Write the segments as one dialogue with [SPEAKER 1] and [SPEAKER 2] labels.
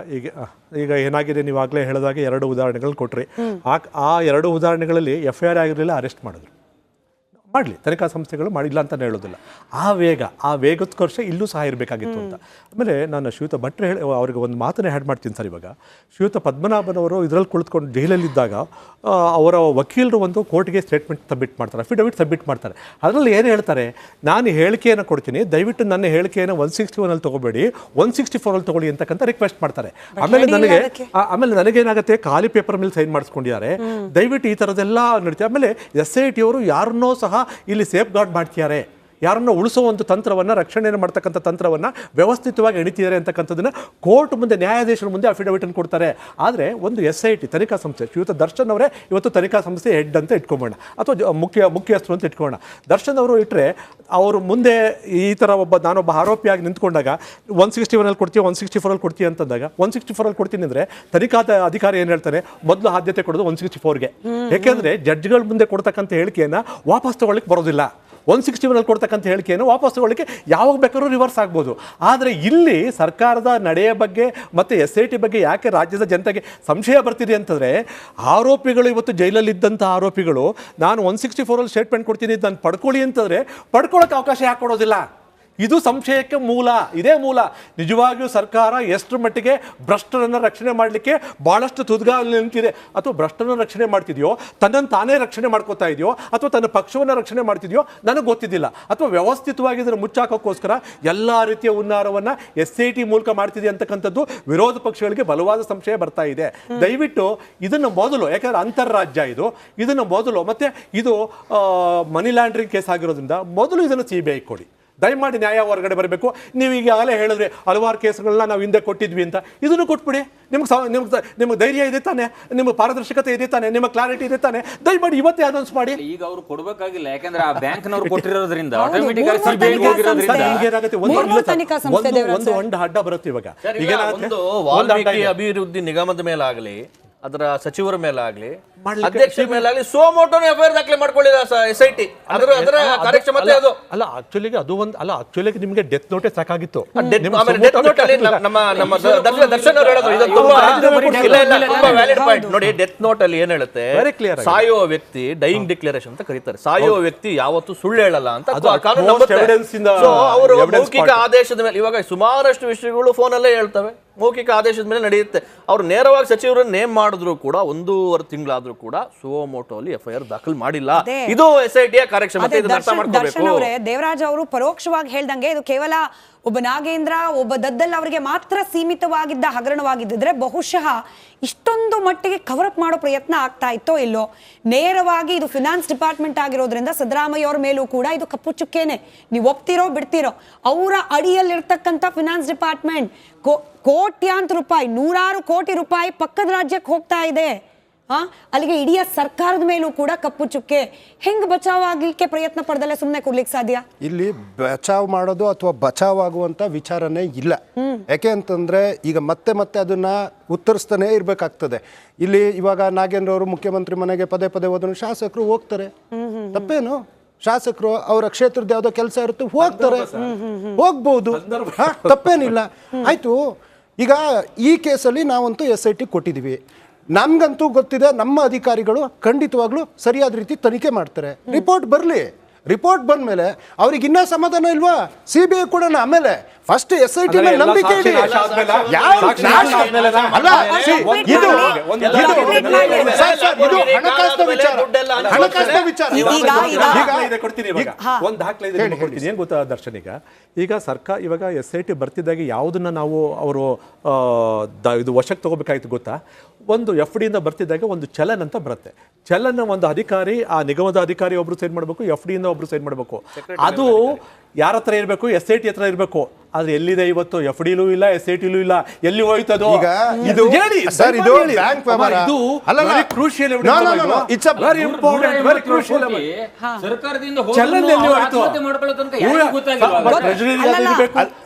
[SPEAKER 1] ಈಗ ಈಗ ಏನಾಗಿದೆ ನೀವಾಗಲೇ ಹೇಳಿದಾಗ ಎರಡು ಉದಾಹರಣೆಗಳು ಕೊಟ್ರಿ. ಆ ಎರಡು ಉದಾಹರಣೆಗಳಲ್ಲಿ FIR ಆಗಿರಲಿಲ್ಲ, ಅರೆಸ್ಟ್ ಮಾಡಿದ್ರು. ಮಾಡಲಿ, ತನಿಖಾ ಸಂಸ್ಥೆಗಳು ಮಾಡಿಲ್ಲ ಅಂತ ಹೇಳೋದಿಲ್ಲ. ಆ ವೇಗೋತ್ಕರ್ಷ ಇಲ್ಲೂ ಸಹ ಇರಬೇಕಾಗಿತ್ತು ಅಂತ. ಆಮೇಲೆ ನಾನು ಶ್ರೀಯುತ ಭಟ್ರು ಅವ್ರಿಗೆ ಒಂದು ಮಾತನ್ನೇ ಆ್ಯಡ್ ಮಾಡ್ತೀನಿ ಸರ್. ಇವಾಗ ಶ್ರೀಯುತ ಪದ್ಮನಾಭನವರು ಇದರಲ್ಲಿ ಕುಳಿತುಕೊಂಡು ಜೈಲಲ್ಲಿದ್ದಾಗ ಅವರ ವಕೀಲರು ಒಂದು ಕೋರ್ಟ್ಗೆ ಸ್ಟೇಟ್ಮೆಂಟ್ ಸಬ್ಮಿಟ್ ಮಾಡ್ತಾರೆ, ಅಫಿಡವಿಟ್ ಸಬ್ಮಿಟ್ ಮಾಡ್ತಾರೆ. ಅದರಲ್ಲಿ ಏನು ಹೇಳ್ತಾರೆ, ನಾನು ಹೇಳಿಕೆಯನ್ನು ಕೊಡ್ತೀನಿ, ದಯವಿಟ್ಟು ನನ್ನ ಹೇಳಿಕೆಯನ್ನು 161 ತೊಗೋಬೇಡಿ, 164 ತೊಗೊಳ್ಳಿ ಅಂತಕ್ಕಂಥ ರಿಕ್ವೆಸ್ಟ್ ಮಾಡ್ತಾರೆ. ಆಮೇಲೆ ನನಗೇನಾಗುತ್ತೆ, ಖಾಲಿ ಪೇಪರ್ ಮೇಲೆ ಸೈನ್ ಮಾಡಿಸ್ಕೊಂಡಿದ್ದಾರೆ, ದಯವಿಟ್ಟು ಈ ಥರದ್ದೆಲ್ಲ ನಡೀತಾರೆ. ಆಮೇಲೆ SIT ಅವರು ಯಾರನ್ನೋ ಸಹ ಇಲ್ಲಿ ಸೇಫ್ ಗಾರ್ಡ್ ಮಾಡ್ತಿದ್ದಾರೆ, ಯಾರನ್ನು ಉಳಿಸೋ ಒಂದು ತಂತ್ರವನ್ನು, ರಕ್ಷಣೆಯನ್ನು ಮಾಡ್ತಕ್ಕಂಥ ತಂತ್ರವನ್ನು ವ್ಯವಸ್ಥಿತವಾಗಿ ಎಣಿತಿದ್ದಾರೆ ಅಂತಕ್ಕಂಥದ್ದನ್ನು ಕೋರ್ಟ್ ಮುಂದೆ, ನ್ಯಾಯಾಧೀಶರ ಮುಂದೆ ಅಫಿಡವಿಟನ್ನು ಕೊಡ್ತಾರೆ. ಆದರೆ ಒಂದು SIT ತನಿಖಾ ಸಂಸ್ಥೆ, ಶ್ರೀಯುತ ದರ್ಶನ್ ಅವರೇ ಇವತ್ತು ತನಿಖಾ ಸಂಸ್ಥೆ ಹೆಡ್ ಅಂತ ಇಟ್ಕೊಂಬೋಣ, ಅಥವಾ ಮುಖ್ಯಸ್ಥರು ಅಂತ ಇಟ್ಕೊಳ್ಳೋಣ. ದರ್ಶನ್ ಅವರು ಇಟ್ಟರೆ ಅವರು ಮುಂದೆ ಈ ಥರ ನಾನೊಬ್ಬ ಆರೋಪಿಯಾಗಿ ನಿಂತ್ಕೊಂಡಾಗ 161 ಕೊಡ್ತೀವಿ, 164 ಕೊಡ್ತೀವಿ ಅಂತಂದಾಗ 164 ಕೊಡ್ತೀನಿ ಅಂದರೆ ತನಿಖಾ ಅಧಿಕಾರಿ ಏನು ಹೇಳ್ತಾರೆ, ಮೊದಲು ಆದ್ಯತೆ ಕೊಡೋದು 164ಗೆ. ಯಾಕೆಂದರೆ ಜಡ್ಜ್ಗಳ ಮುಂದೆ ಕೊಡ್ತಕ್ಕಂಥ ಹೇಳಿಕೆಯನ್ನು ವಾಪಸ್ ತಗೊಳ್ಳಿಕ್ಕೆ ಬರೋದಿಲ್ಲ. 161 ಕೊಡ್ತಕ್ಕಂಥ ಹೇಳಿಕೆಯನ್ನು ವಾಪಸ್ ತಗೊಳ್ಳಿಕ್ಕೆ ಯಾವಾಗ ಬೇಕಾದ್ರೂ ರಿವರ್ಸ್ ಆಗ್ಬೋದು. ಆದರೆ ಇಲ್ಲಿ ಸರ್ಕಾರದ ನಡೆಯ ಬಗ್ಗೆ ಮತ್ತು SIT ಬಗ್ಗೆ ಯಾಕೆ ರಾಜ್ಯದ ಜನತೆಗೆ ಸಂಶಯ ಬರ್ತಿದೆ ಅಂತಂದರೆ, ಆರೋಪಿಗಳು ಇವತ್ತು ಜೈಲಲ್ಲಿದ್ದಂಥ ಆರೋಪಿಗಳು ನಾನು 164 ಸ್ಟೇಟ್ಮೆಂಟ್ ಕೊಡ್ತೀನಿ, ನಾನು ಪಡ್ಕೊಳ್ಳಿ ಅಂತಂದರೆ ಪಡ್ಕೊಳ್ಳೋಕೆ ಅವಕಾಶ ಯಾಕೆ ಕೊಡೋದಿಲ್ಲ? ಇದು ಸಂಶಯಕ್ಕೆ ಮೂಲ, ಇದೇ ಮೂಲ. ನಿಜವಾಗಿಯೂ ಸರ್ಕಾರ ಎಷ್ಟು ಮಟ್ಟಿಗೆ ಭ್ರಷ್ಟರನ್ನು ರಕ್ಷಣೆ ಮಾಡಲಿಕ್ಕೆ ಭಾಳಷ್ಟು ತುದಿಗಾಲಲ್ಲಿ ನಿಂತಿದೆ, ಅಥವಾ ಭ್ರಷ್ಟರನ್ನು ರಕ್ಷಣೆ ಮಾಡ್ತಿದೆಯೋ, ತನ್ನನ್ನು ತಾನೇ ರಕ್ಷಣೆ ಮಾಡ್ಕೋತಾ ಇದೆಯೋ, ಅಥವಾ ತನ್ನ ಪಕ್ಷವನ್ನು ರಕ್ಷಣೆ ಮಾಡ್ತಿದೆಯೋ ನನಗೆ ಗೊತ್ತಿದ್ದಿಲ್ಲ, ಅಥವಾ ವ್ಯವಸ್ಥಿತವಾಗಿ ಇದನ್ನು ಮುಚ್ಚಾಕೋಕ್ಕೋಸ್ಕರ ಎಲ್ಲ ರೀತಿಯ ಹುನ್ನಾರವನ್ನು SIT ಮೂಲಕ ಮಾಡ್ತಿದೆ ಅಂತಕ್ಕಂಥದ್ದು ವಿರೋಧ ಪಕ್ಷಗಳಿಗೆ ಬಲವಾದ ಸಂಶಯ ಬರ್ತಾ ಇದೆ. ದಯವಿಟ್ಟು ಇದನ್ನು ಮೊದಲು, ಯಾಕಂದರೆ ಅಂತಾರಾಜ್ಯ ಇದನ್ನು ಮೊದಲು, ಮತ್ತು ಇದು ಮನಿ ಲ್ಯಾಂಡ್ರಿಂಗ್ ಕೇಸ್ ಆಗಿರೋದ್ರಿಂದ ಮೊದಲು ಇದನ್ನು CBI ಕೊಡಿ, ದಯಮಾಡಿ ನ್ಯಾಯ ಹೊರಗಡೆ ಬರಬೇಕು. ನೀವು ಈಗಾಗಲೇ ಹೇಳಿದ್ರೆ ಹಲವಾರು ಕೇಸುಗಳನ್ನ ನಾವು ಹಿಂದೆ ಕೊಟ್ಟಿದ್ವಿ ಅಂತ, ಇದನ್ನು ಕೊಟ್ಬಿಡಿ. ನಿಮ್ಗೆ ಧೈರ್ಯ ಇದೆ ತಾನೆ, ನಿಮ್ಗೆ ಪಾರದರ್ಶಕತೆ ಇದೆ ತಾನೆ, ನಿಮ್ಮ ಕ್ಲಾರಿಟಿ ಇದೆ ತಾನೆ, ದಯಮಾಡಿ ಇವತ್ತೇ ಅನೌನ್ಸ್ ಮಾಡಿ.
[SPEAKER 2] ಈಗ ಅವರು ಕೊಡಬೇಕಾಗಿಲ್ಲ, ಯಾಕಂದ್ರೆ ಆ ಬ್ಯಾಂಕ್ನವರು ಕೊಟ್ಟಿರೋದ್ರಿಂದ ಆಟೋಮೆಟಿಕ್ ಆಗಿ CBI ಹೋಗಿರೋದ್ರಿಂದ
[SPEAKER 1] ಒಂದು ಅಡ್ಡ ಬರುತ್ತೆ. ಇವಾಗ
[SPEAKER 3] ಒಂದು ವಾಲ್ಮೀಕಿ ಅಭಿವೃದ್ಧಿ ನಿಗಮದ ಮೇಲಾಗಲಿ, ಅದರ ಸಚಿವರ ಮೇಲಾಗ್ಲಿ, ಅಧ್ಯಕ್ಷರ ಮೇಲಾಗ್ಲಿ ಸೋಮೋಟೋನ FIR ದಾಖಲೆ ಮಾಡ್ಕೊಳ್ಳಿಲ್ಲ SIT. ಅದರ ಕಾರ್ಯಕ್ಷಮತೆ ಅದು
[SPEAKER 1] ಅಲ್ಲ. ಆಕ್ಚುಲಿಗೆ ಅದು ಒಂದು ಅಲ್ಲ, ಆಕ್ಚುಲಿಗೆ ನಿಮಗೆ ಡೆತ್ ನೋಟೇ ಸಾಕಾಗಿತ್ತು.
[SPEAKER 3] ದರ್ಶನ್ ಅವರು ಹೇಳಿದ್ರು, ಇದು ತುಂಬಾ ವ್ಯಾಲಿಡ್ ಪಾಯಿಂಟ್ ನೋಡಿ. ಡೆತ್ ನೋಟ್ ಅಲ್ಲಿ ಏನ್ ಹೇಳುತ್ತೆ, ಸಾಯುವ ವ್ಯಕ್ತಿ ಡೈಯಿಂಗ್ ಡಿಕ್ಲರೇಷನ್ ಅಂತ ಕರೀತಾರೆ. ಸಾಯುವ ವ್ಯಕ್ತಿ ಯಾವತ್ತು ಸುಳ್ಳು ಹೇಳಲ್ಲ ಅಂತ ಕಾನೂನು ನಂಬುತ್ತೆ. ಅವರು ಮೌಖಿಕ ಆದೇಶದ ಮೇಲೆ, ಇವಾಗ ಸುಮಾರಷ್ಟು ವಿಷಯಗಳು ಫೋನಲ್ಲೇ ಹೇಳ್ತವೆ, ಮೌಖಿಕ ಆದೇಶದ ಮೇಲೆ ನಡೆಯುತ್ತೆ. ಅವ್ರು ನೇರವಾಗಿ ಸಚಿವರನ್ನ ನೇಮ್ ಮಾಡಿದ್ರು ಕೂಡ 1.5 ತಿಂಗಳಾದ್ರೂ ಕೂಡ ಸುವೋಮೋಟೋ ಅಲ್ಲಿ FIR ದಾಖಲು ಮಾಡಿಲ್ಲ. ಇದು SIT ಕಾರ್ಯಕ್ಷಮತೆ.
[SPEAKER 4] ದರ್ಶನ್ ಅವರೇ, ದೇವರಾಜ್ ಅವರು ಪರೋಕ್ಷವಾಗಿ ಹೇಳ್ದಂಗೆ ಇದು ಕೇವಲ ಒಬ್ಬ ನಾಗೇಂದ್ರ, ಒಬ್ಬ ದದ್ದಲ್ ಅವರಿಗೆ ಮಾತ್ರ ಸೀಮಿತವಾಗಿದ್ದ ಹಗರಣವಾಗಿದ್ದರೆ ಬಹುಶಃ ಇಷ್ಟೊಂದು ಮಟ್ಟಿಗೆ ಕವರಪ್ ಮಾಡೋ ಪ್ರಯತ್ನ ಆಗ್ತಾ ಇತ್ತೋ ಇಲ್ಲೋ. ನೇರವಾಗಿ ಇದು ಫಿನಾನ್ಸ್ ಡಿಪಾರ್ಟ್ಮೆಂಟ್ ಆಗಿರೋದ್ರಿಂದ ಸಿದ್ದರಾಮಯ್ಯ ಅವ್ರ ಮೇಲೂ ಕೂಡ ಇದು ಕಪ್ಪು ಚುಕ್ಕೆನೆ. ನೀವು ಒಪ್ತಿರೋ ಬಿಡ್ತಿರೋ, ಅವರ ಅಡಿಯಲ್ಲಿರ್ತಕ್ಕಂಥ ಫಿನಾನ್ಸ್ ಡಿಪಾರ್ಟ್ಮೆಂಟ್ ಕೋಟ್ಯಾಂತರ ರೂಪಾಯಿ, 100 ಕೋಟಿ ರೂಪಾಯಿ ಪಕ್ಕದ ರಾಜ್ಯಕ್ಕೆ ಹೋಗ್ತಾ ಇದೆ. ಅಲ್ಲಿಗೆ ಇಡೀ ಸರ್ಕಾರದ ಮೇಲೂ ಕೂಡ ಕಪ್ಪು ಚುಕ್ಕೆ. ಹೆಂಗ್ ಬಚಾವ್ ಆಗ್ಲಿಕ್ಕೆ ಪ್ರಯತ್ನ ಪಡೆದಲ್ಲೇ ಸುಮ್ಮನೆ ಕೊಡ್ಲಿಕ್ಕೆ ಸಾಧ್ಯ?
[SPEAKER 5] ಇಲ್ಲಿ ಬಚಾವ್ ಮಾಡೋದು ಅಥವಾ ಬಚಾವ್ ಆಗುವಂತ ವಿಚಾರನೇ ಇಲ್ಲ. ಯಾಕೆ ಅಂತಂದ್ರೆ ಈಗ ಮತ್ತೆ ಅದನ್ನ ಉತ್ತರಿಸ್ತಾನೆ ಇರ್ಬೇಕಾಗ್ತದೆ. ಇಲ್ಲಿ ಇವಾಗ ನಾಗೇಂದ್ರ ಅವರು ಮುಖ್ಯಮಂತ್ರಿ ಮನೆಗೆ ಪದೇ ಹೋದನು, ಶಾಸಕರು ಹೋಗ್ತಾರೆ, ತಪ್ಪೇನು? ಶಾಸಕರು ಅವರ ಕ್ಷೇತ್ರದ ಯಾವ್ದೋ ಕೆಲಸ ಇರುತ್ತೆ, ಹೋಗ್ತಾರೆ, ಹೋಗ್ಬಹುದು, ತಪ್ಪೇನಿಲ್ಲ. ಆಯ್ತು, ಈಗ ಈ ಕೇಸಲ್ಲಿ ನಾವಂತೂ SIT ಕೊಟ್ಟಿದೀವಿ. ನಮ್ಗಂತೂ ಗೊತ್ತಿದೆ, ನಮ್ಮ ಅಧಿಕಾರಿಗಳು ಖಂಡಿತವಾಗ್ಲೂ ಸರಿಯಾದ ರೀತಿ ತನಿಖೆ ಮಾಡ್ತಾರೆ. ರಿಪೋರ್ಟ್ ಬರಲಿ, ರಿಪೋರ್ಟ್ ಬಂದ್ಮೇಲೆ ಅವ್ರಿಗೆ ಇನ್ನೂ ಸಮಾಧಾನ ಇಲ್ವಾ, CBI ಕೊಡೋಣ. ಆಮೇಲೆ ಫಸ್ಟ್ SIT ಮೇಲೆ ನಂಬಿಕೆ ಇಡಿ.
[SPEAKER 1] ಹಣಕಾಸಿನ ವಿಚಾರ. ಒಂದು ದಾಖಲೆ ಕೊಡ್ತೀನಿ. ಏನ್ ಗೊತ್ತಾ ದರ್ಶನ್, ಈಗ ಸರ್ಕಾರ ಇವಾಗ SIT ಬರ್ತಿದ್ದಾಗ ಯಾವುದನ್ನ ನಾವು ಅವರು ಇದು ವಶಕ್ಕೆ ತಗೋಬೇಕಾಯ್ತು ಗೊತ್ತಾ? ಒಂದು FD ಇಂದ ಬರ್ತಿದ್ದಾಗ ಒಂದು ಚಲನ್ ಅಂತ ಬರುತ್ತೆ. ಚಲನ್ ಒಂದು ಅಧಿಕಾರಿ, ಆ ನಿಗಮದ ಅಧಿಕಾರಿ ಒಬ್ರು ಸೈನ್ ಮಾಡಬೇಕು, FD ಇಂದ ಒಬ್ರು ಸೈನ್ ಮಾಡಬೇಕು. ಅದು ಯಾರ ಹತ್ರ ಇರಬೇಕು? SIT ಹತ್ರ ಇರಬೇಕು. ಆದ್ರೆ ಎಲ್ಲಿದೆ ಇವತ್ತು? FDಲೂ ಇಲ್ಲ, SITಲೂ ಇಲ್ಲ. ಎಲ್ಲಿ ಹೋಯ್ತದು? ಇದು ಹೇಳಿ ಸರ್, ಇದು ಬ್ಯಾಂಕ್ ವ್ಯವಹಾರ. ಇದು very crucial evidence. It's a very important, very crucial.
[SPEAKER 2] ಸರ್ಕಾರದಿಂದ
[SPEAKER 1] ಚಲನ್ ಎಲ್ಲಿ ಹೋಯ್ತು?
[SPEAKER 2] ಮಾಡ್ಕೊಳ್ಳೋ ತನಕ ಯಾರಿಗೂ ಗೊತ್ತಾಗಿಲ್ಲ.
[SPEAKER 1] ಟ್ರೆಜರಿ ಇರಬೇಕು,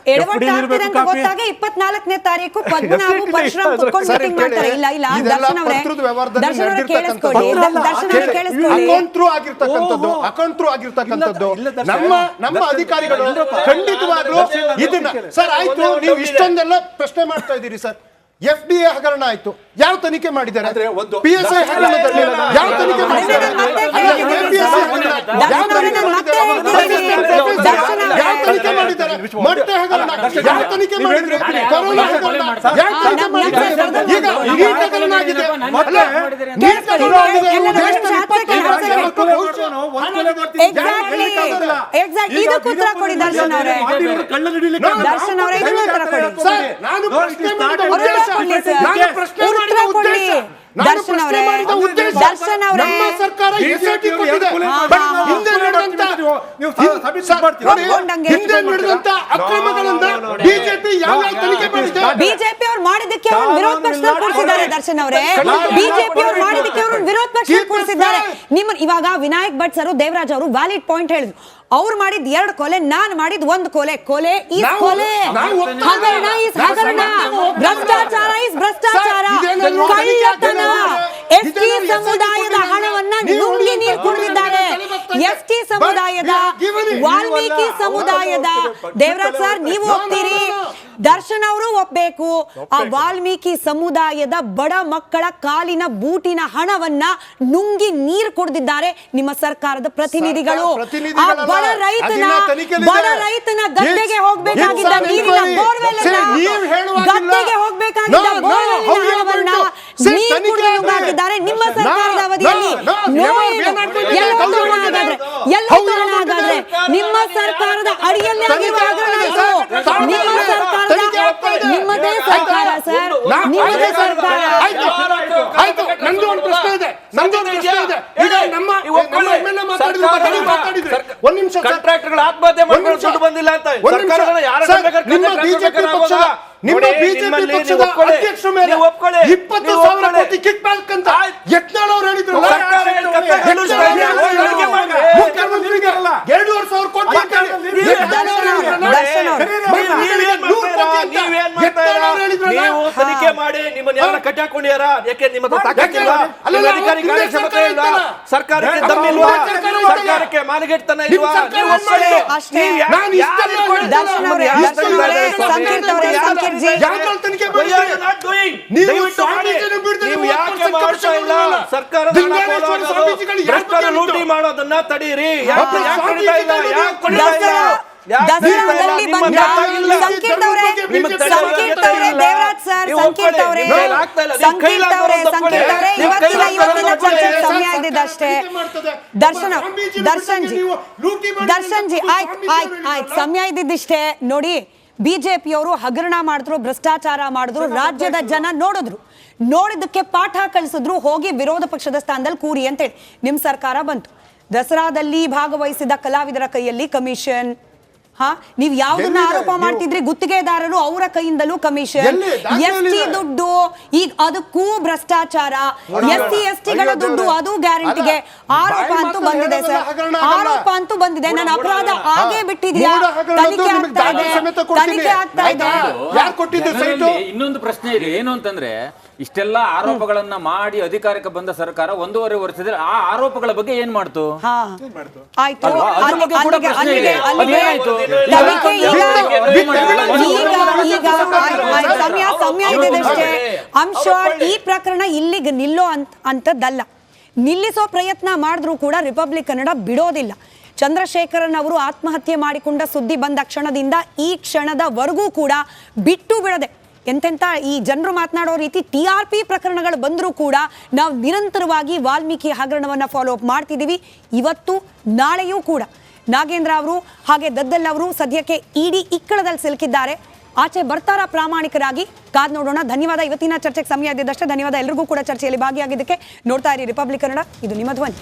[SPEAKER 1] FD ಇರಬೇಕು.
[SPEAKER 4] ಗೊತ್ತಾಗೆ 24ನೇ ತಾರೀಕು ಪದ್ಮನಾಭ ಪರಶುರಾಮ್ ಕುತ್ಕೊಂಡು ಮೀಟಿಂಗ್ ಮಾಡ್ತಾರೆ. ಇಲ್ಲ ದರ್ಶನ್ ಅವರೇ, ದರ್ಶನ್ ಅವರೇ ಕೇಳಿಸ್ಕೊಳ್ಳಿ, ದರ್ಶನ್ ಅವರೇ ಕೇಳಿಸ್ಕೊಳ್ಳಿ.
[SPEAKER 5] ಅಕೌಂಟ್ ಥ್ರೂ ಆಗಿರ್ತಕ್ಕಂಥದ್ದು ನಮ್ಮ ಅಧಿಕಾರಿಗಳು ಖಂಡಿತವಾಗ್ಲೂ ಇದನ್ನ ಸರ್. ಆಯ್ತು, ನೀವು ಇಷ್ಟೊಂದೆಲ್ಲ ಪ್ರಶ್ನೆ ಮಾಡ್ತಾ ಇದ್ದೀರಿ ಸರ್. FDA ಹಗರಣ ಆಯ್ತು, ಯಾವ ತನಿಖೆ ಮಾಡಿದ್ದಾರೆ?
[SPEAKER 1] ಆದ್ರೆ ಒಂದು
[SPEAKER 5] PSI ಹಗರಣದಲ್ಲಿ ಯಾವ ತನಿಖೆ ಮಾಡಿದ್ದಾರೆ? ಯಾವ ತನಿಖೆ ಮಾಡಿದ್ದಾರೆ? ಮೊಟ್ಟೆ ಹಗರಣ ಯಾವ ತನಿಖೆ ಮಾಡಿದ್ದಾರೆ? ಕೊರೋನಾ ಹಗರಣ ಯಾವ ತನಿಖೆ ಮಾಡಿದ್ದಾರೆ? ಈಗ ಈ ಹಗರಣ ಆಗಿದೆ.
[SPEAKER 4] ಇದಕ್ಕೆ ಉತ್ತರ ಕೊಡಿ ದರ್ಶನ್ ಅವರೇ. ದರ್ಶನ್ ಅವರೇ ಇದಕ್ಕೆ ಉತ್ತರ ಕೊಡಿ.
[SPEAKER 5] ನಾನು ಪ್ರಶ್ನೆ ಮಾಡಿದ
[SPEAKER 4] ದರ್ಶನ್ ಅವರೇ, ದರ್ಶನ್ ಅವರೇ,
[SPEAKER 5] ನಮ್ಮ ಸರ್ಕಾರ SIT ಕೊಟ್ಟಿದೆ. ಹಿಂದೆ ನಡೆದಂತ ಅಕ್ರಮಗಳನ್ನ ಬಿಜೆಪಿ ಯಾವ ತನಿಖೆ ಮಾಡಿದೆ?
[SPEAKER 4] ಬಿಜೆಪಿ ಅವ್ರು ಮಾಡಿದ್ದಕ್ಕೆ ಅವರು ವಿರೋಧ ಪಕ್ಷ ಕೂರಿಸಿದ್ದಾರೆ. ದರ್ಶನ್ ಅವರೇ, ಬಿಜೆಪಿ ಅವ್ರು ಮಾಡಿದ್ದಕ್ಕೆ ಅವರು ವಿರೋಧ ಪಕ್ಷ ಕೂರಿಸಿದ್ದಾರೆ. ನಿಮ್ಮ ಇವಾಗ ವಿನಾಯಕ್ ಭಟ್ ಸರ್, ದೇವರಾಜ್ ಅವರು ವ್ಯಾಲಿಡ್ ಪಾಯಿಂಟ್ ಹೇಳಿದ್ರು. ಅವ್ರು ಮಾಡಿದ್ 2 ಕೊಲೆ, ನಾನು ಮಾಡಿದ್ 1 ಕೊಲೆ. ಕೊಲೆ ಈಸ್ ಕೊಲೆ, ಹಗರಣ ಈಸ್ ಹಗರಣ, ಭ್ರಷ್ಟಾಚಾರ ಈಸ್ ಭ್ರಷ್ಟಾಚಾರ, ಕಳ್ಳತನ. ಎಸ್ಟಿ ಸಮುದಾಯದ ಹಣವನ್ನ ನುಂಗಿ ನೀರು ಕುಡಿದಿದ್ದಾರೆ. ಎಸ್ಟಿ ಸಮುದಾಯದ, ವಾಲ್ಮೀಕಿ ಸಮುದಾಯದ, ದೇವರಾಜ್ ಸರ್ ನೀವು ಒಪ್ತೀರಿ, ದರ್ಶನ್ ಅವರು ಒಪ್ಬೇಕು. ಆ ವಾಲ್ಮೀಕಿ ಸಮುದಾಯದ ಬಡ ಮಕ್ಕಳ ಕಾಲಿನ ಬೂಟಿನ ಹಣವನ್ನ ನುಂಗಿ ನೀರು ಕುಡಿದಿದ್ದಾರೆ ನಿಮ್ಮ ಸರ್ಕಾರದ ಪ್ರತಿನಿಧಿಗಳು. ಆ ಬಡ ರೈತನ ಗದ್ದೆಗೆ ಹೋಗ್ಬೇಕಾಗಿದ್ದ ನೀರಿನ ಬೋರ್ವೆಲ್ ಗದ್ದೆಗೆ ಹೋಗ್ಬೇಕಾಗಿದ್ದ ಬೋರ್ವೆಲ್ ಹಣವನ್ನ ನೀರು ಕುಡಿದಿದ್ದಾರೆ ನಿಮ್ಮ ಸರ್ಕಾರದ ಅವಧಿಯಲ್ಲಿ. ಹಾಗಾದ್ರೆ ನಿಮ್ಮ ಸರ್ಕಾರದ ಅಡಿಯಲ್ಲಿ ಆಗಿರುವ ಹಗರಣ ಇದು. ನಿಮ್ಮ ಸರ್ಕಾರದ, ನಿಮ್ಮದೇ ಸರ್ಕಾರ ಸರ್, ನಿಮ್ಮದೇ ಸರ್ಕಾರ.
[SPEAKER 5] ಆಯ್ತು, ನಂದು ಒಂದು ಪ್ರಶ್ನೆ ಇದೆ. ಈಗ ನಮ್ಮ ಮಾತಾಡಿದ್ರೆ ಒಂದ್ ನಿಮಿಷ,
[SPEAKER 3] ಕಾಂಟ್ರಾಕ್ಟರ್ಗಳು ಆತ್ಮಹತ್ಯೆ ಮಾಡ್ಕೊಂಡು ದುಡ್ಡು ಬಂದಿಲ್ಲ ಅಂತ ಸರ್ಕಾರಗಳು ಯಾರ
[SPEAKER 5] ನಿಮ್ಮ ಬಿಜೆಪಿ ಪಕ್ಷದ ಅಧ್ಯಕ್ಷರ ಮೇಲೆ 20,000 ಕೋಟಿ ಕಿಕ್ ಬ್ಯಾಕ್ ಅಂತ ಯತ್ನಾಳ್ ಅವರು ಹೇಳಿದ್ರು. ಮುಖ್ಯಮಂತ್ರಿಗೆ 2,500 ಕೋಟಿ
[SPEAKER 3] ನೀವು ತನಿಖೆ ಮಾಡಿ ನಿಮ್ಮನ್ನ ಯಾರ ಕಟ್ಟಿ ಹಾಕೊಂಡಿಯಾರ? ಯಾಕೆ ನಿಮ್ಮ ಅಧಿಕಾರಿ ಕಾರ್ಯಕ್ಷಮತೆ ಇಲ್ವಾ? ಸರ್ಕಾರಕ್ಕೆ ದಮ್ಮಿಲ್ವಾ? ಸರ್ಕಾರಕ್ಕೆ ಮಾನಗೆಟ್ಟತನ ಇಲ್ವಾ? ಲೂಟಿ ಮಾಡೋದನ್ನ ತಡೀರಿ.
[SPEAKER 4] ದರ್ಶನ್ ಜಿ ಆಯ್ತು, ಸಮಯ ಇದ್ದಿದ್ದಿಷ್ಟೇ. ನೋಡಿ, ಬಿಜೆಪಿಯವರು ಹಗರಣ ಮಾಡಿದ್ರು, ಭ್ರಷ್ಟಾಚಾರ ಮಾಡಿದ್ರು, ರಾಜ್ಯದ ಜನ ನೋಡಿದ್ದಕ್ಕೆ ಪಾಠ ಕಳಿಸಿದ್ರು, ಹೋಗಿ ವಿರೋಧ ಪಕ್ಷದ ಸ್ಥಾನದಲ್ಲಿ ಕೂರಿ ಅಂತೇಳಿ ನಿಮ್ ಸರ್ಕಾರ ಬಂತು. ದಸರಾದಲ್ಲಿ ಭಾಗವಹಿಸಿದ ಕಲಾವಿದರ ಕೈಯಲ್ಲಿ ಕಮಿಷನ್. ನೀವ್ ಯಾವ್ದನ್ನ ಆರೋಪ ಮಾಡ್ತಿದ್ರಿ? ಗುತ್ತಿಗೆದಾರರು, ಅವರ ಕೈಯಿಂದಲೂ ಕಮಿಷನ್. ಎಸ್ಟಿ ದುಡ್ಡು, ಈಗ ಅದಕ್ಕೂ ಭ್ರಷ್ಟಾಚಾರ. SC/STಗಳ ದುಡ್ಡು, ಅದು ಗ್ಯಾರಂಟಿಗೆ ಆರೋಪ ಅಂತೂ ಬಂದಿದೆ ಸರ್, ಆರೋಪ ಅಂತೂ ಬಂದಿದೆ. ನಾನು ಅಪರಾಧ ಆಗೇ ಬಿಟ್ಟಿದ್ಯಾ? ತನಿಖೆ ಆಗ್ತಾ ಇದೆ.
[SPEAKER 2] ಇನ್ನೊಂದು ಪ್ರಶ್ನೆ ಇದೆ, ಏನು ಅಂತಂದ್ರೆ ಇಷ್ಟೆಲ್ಲ ಆರೋಪಗಳನ್ನ ಮಾಡಿ ಅಧಿಕಾರಕ್ಕೆ ಬಂದ ಸರ್ಕಾರ 1.5 ವರ್ಷದಲ್ಲಿ ಆ ಆರೋಪಗಳ ಬಗ್ಗೆ ಏನ್ ಮಾಡ್ತು?
[SPEAKER 4] ಆಯ್ತು, ಸಮಯ ಇದೆ. ಈ ಪ್ರಕರಣ ಇಲ್ಲಿಗೆ ನಿಲ್ಲೋ ಅಂತದ್ದಲ್ಲ. ನಿಲ್ಲಿಸೋ ಪ್ರಯತ್ನ ಮಾಡಿದ್ರು ಕೂಡ ರಿಪಬ್ಲಿಕ್ ಕನ್ನಡ ಬಿಡೋದಿಲ್ಲ. ಚಂದ್ರಶೇಖರನ್ ಅವರು ಆತ್ಮಹತ್ಯೆ ಮಾಡಿಕೊಂಡ ಸುದ್ದಿ ಬಂದ ಕ್ಷಣದಿಂದ ಈ ಕ್ಷಣದವರೆಗೂ ಕೂಡ ಬಿಟ್ಟು ಬಿಡದೆ ಎಂತೆಂತ ಈ ಜನರು ಮಾತನಾಡೋ ರೀತಿ TRP ಪ್ರಕರಣಗಳು ಬಂದರೂ ಕೂಡ ನಾವು ನಿರಂತರವಾಗಿ ವಾಲ್ಮೀಕಿ ಹಗರಣವನ್ನ ಫಾಲೋ ಅಪ್ ಮಾಡ್ತಿದ್ದೀವಿ. ಇವತ್ತು ನಾಳೆಯೂ ಕೂಡ ನಾಗೇಂದ್ರ ಅವರು ಹಾಗೆ ದದ್ದಲ್ ಅವರು ಸದ್ಯಕ್ಕೆ ಇಡಿ ಇಕ್ಕಳದಲ್ಲಿ ಸಿಲುಕಿದ್ದಾರೆ. ಆಚೆ ಬರ್ತಾರ ಪ್ರಾಮಾಣಿಕರಾಗಿ? ಕಾದ್ ನೋಡೋಣ. ಧನ್ಯವಾದ. ಇವತ್ತಿನ ಚರ್ಚೆಗೆ ಸಮಯ ಇದ್ದಿದ್ದಷ್ಟೇ. ಧನ್ಯವಾದ ಎಲ್ರಿಗೂ ಕೂಡ ಚರ್ಚೆಯಲ್ಲಿ ಭಾಗಿಯಾಗಿದ್ದಕ್ಕೆ. ನೋಡ್ತಾ ಇರಿ ರಿಪಬ್ಲಿಕ್ ಕನ್ನಡ, ಇದು ನಿಮ್ಮ ಧ್ವನಿ.